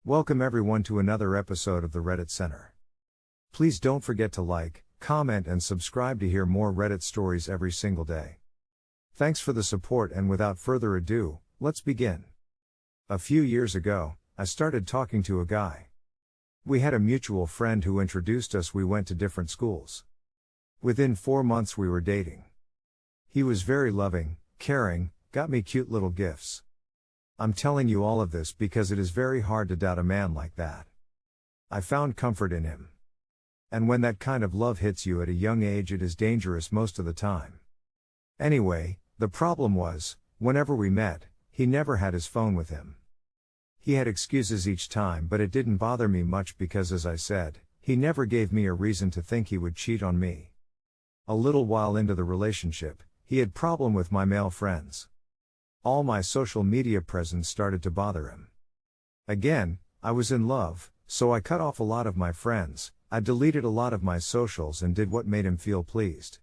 Welcome everyone to another episode of the Reddit Center. Please don't forget to like, comment and subscribe to hear more Reddit stories every single day. Thanks for the support, and without further ado, let's begin. A few years ago, I started talking to a guy. We had a mutual friend who introduced us. We went to different schools. Within 4 months we were dating. He was very loving, caring, got me cute little gifts. I'm telling you all of this because it is very hard to doubt a man like that. I found comfort in him. And when that kind of love hits you at a young age, it is dangerous most of the time. Anyway, the problem was, whenever we met, he never had his phone with him. He had excuses each time, but it didn't bother me much because, as I said, he never gave me a reason to think he would cheat on me. A little while into the relationship, he had problem with my male friends. All my social media presence started to bother him. Again, I was in love, so I cut off a lot of my friends, I deleted a lot of my socials and did what made him feel pleased.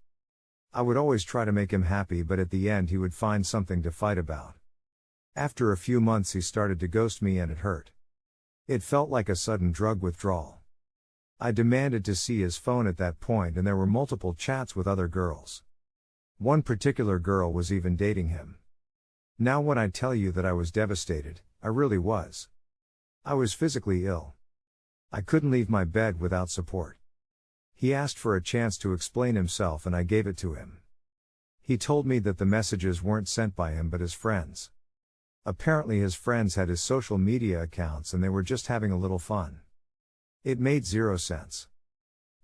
I would always try to make him happy, but at the end he would find something to fight about. After a few months he started to ghost me and it hurt. It felt like a sudden drug withdrawal. I demanded to see his phone at that point, and there were multiple chats with other girls. One particular girl was even dating him. Now when I tell you that I was devastated, I really was. I was physically ill. I couldn't leave my bed without support. He asked for a chance to explain himself and I gave it to him. He told me that the messages weren't sent by him but his friends. Apparently his friends had his social media accounts and they were just having a little fun. It made zero sense.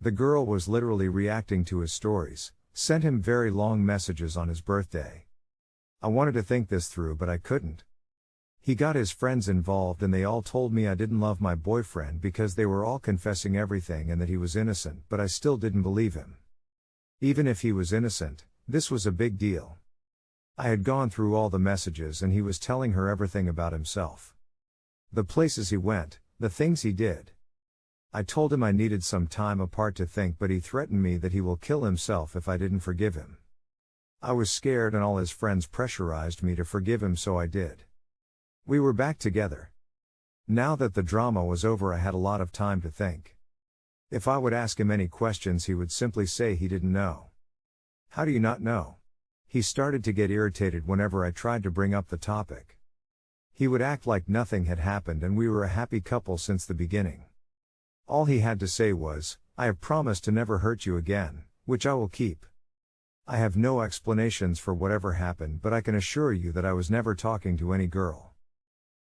The girl was literally reacting to his stories, sent him very long messages on his birthday. I wanted to think this through, but I couldn't. He got his friends involved and they all told me I didn't love my boyfriend because they were all confessing everything and that he was innocent, but I still didn't believe him. Even if he was innocent, this was a big deal. I had gone through all the messages and he was telling her everything about himself. The places he went, the things he did. I told him I needed some time apart to think, but he threatened me that he will kill himself if I didn't forgive him. I was scared and all his friends pressurized me to forgive him, so I did. We were back together. Now that the drama was over, I had a lot of time to think. If I would ask him any questions, he would simply say he didn't know. How do you not know? He started to get irritated whenever I tried to bring up the topic. He would act like nothing had happened and we were a happy couple since the beginning. All he had to say was, "I have promised to never hurt you again," which I will keep. I have no explanations for whatever happened, but I can assure you that I was never talking to any girl.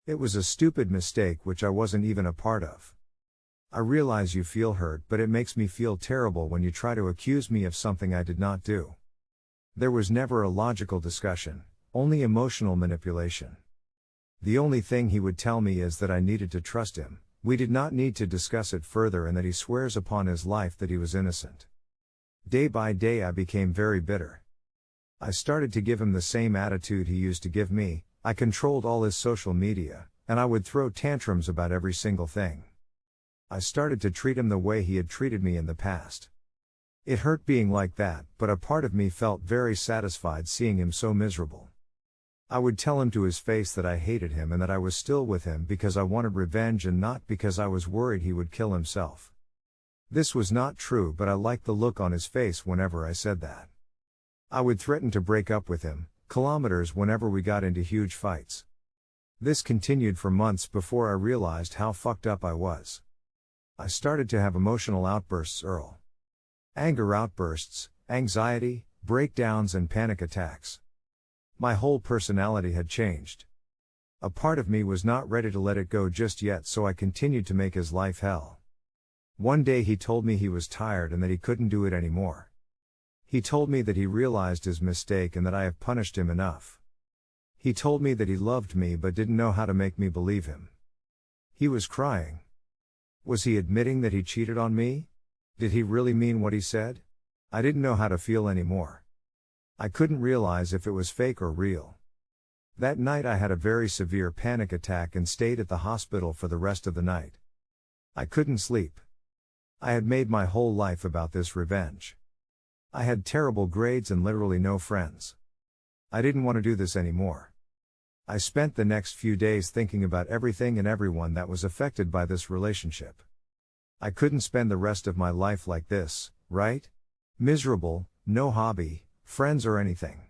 It was a stupid mistake which I wasn't even a part of. I realize you feel hurt, but it makes me feel terrible when you try to accuse me of something I did not do. There was never a logical discussion, only emotional manipulation. The only thing he would tell me is that I needed to trust him. We did not need to discuss it further, and that he swears upon his life that he was innocent. Day by day I became very bitter. I started to give him the same attitude he used to give me. I controlled all his social media, and I would throw tantrums about every single thing. I started to treat him the way he had treated me in the past. It hurt being like that, but a part of me felt very satisfied seeing him so miserable. I would tell him to his face that I hated him and that I was still with him because I wanted revenge and not because I was worried he would kill himself. This was not true, but I liked the look on his face whenever I said that. I would threaten to break up with him, kilometers, whenever we got into huge fights. This continued for months before I realized how fucked up I was. I started to have emotional outbursts, anger outbursts, anxiety, breakdowns and panic attacks. My whole personality had changed. A part of me was not ready to let it go just yet, so I continued to make his life hell. One day he told me he was tired and that he couldn't do it anymore. He told me that he realized his mistake and that I have punished him enough. He told me that he loved me but didn't know how to make me believe him. He was crying. Was he admitting that he cheated on me? Did he really mean what he said? I didn't know how to feel anymore. I couldn't realize if it was fake or real. That night I had a very severe panic attack and stayed at the hospital for the rest of the night. I couldn't sleep. I had made my whole life about this revenge. I had terrible grades and literally no friends. I didn't want to do this anymore. I spent the next few days thinking about everything and everyone that was affected by this relationship. I couldn't spend the rest of my life like this, right? Miserable, no hobby, friends or anything.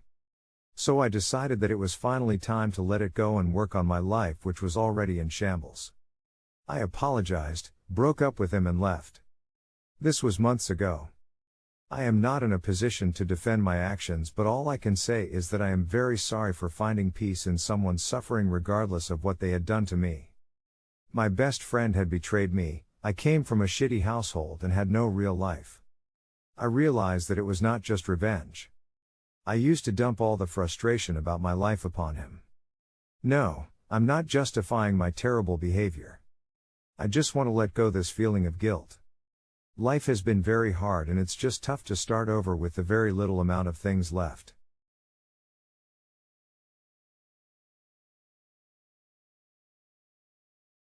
So I decided that it was finally time to let it go and work on my life, which was already in shambles. I apologized, broke up with him and left. This was months ago. I am not in a position to defend my actions, but all I can say is that I am very sorry for finding peace in someone suffering regardless of what they had done to me. My best friend had betrayed me. I came from a shitty household and had no real life. I realized that it was not just revenge. I used to dump all the frustration about my life upon him. No, I'm not justifying my terrible behavior. I just want to let go this feeling of guilt. Life has been very hard and it's just tough to start over with the very little amount of things left.